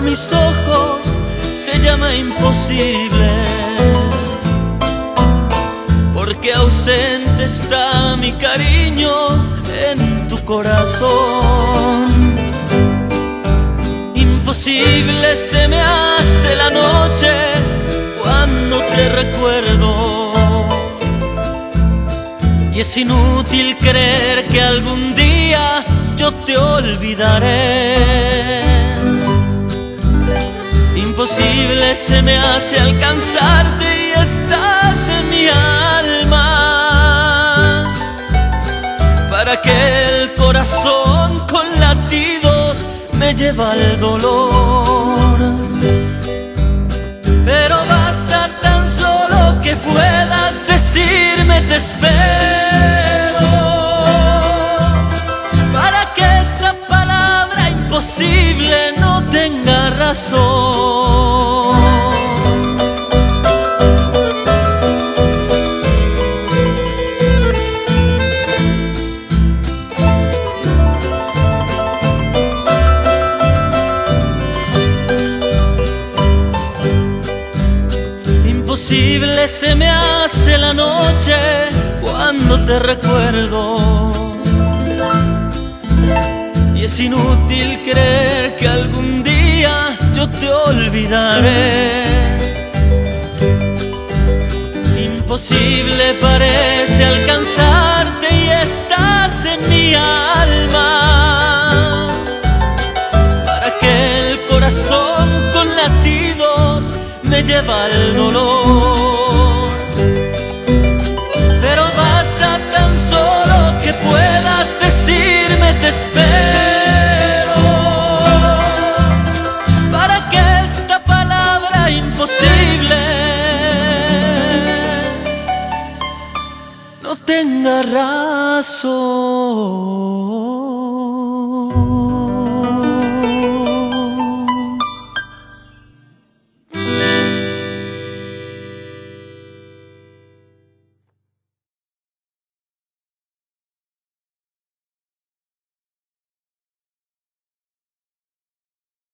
mis ojos se llama imposible, porque ausente está mi cariño en tu corazón. Imposible se me hace la noche cuando te recuerdo, y es inútil creer que algún día yo te olvidaré. Imposible se me hace alcanzarte y estás en mi alma, para que el corazón con latidos me lleva al dolor. Pero basta tan solo que puedas decirme te espero, para que esta palabra imposible no tenga razón. Imposible se me hace la noche cuando te recuerdo, y es inútil creer que algún día yo te olvidaré. Imposible parece alcanzarte y estás en mi alma, para que el corazón con latidos me lleva al dolor. Pero basta tan solo que puedas decirme te espero, para que esta palabra imposible no tenga razón.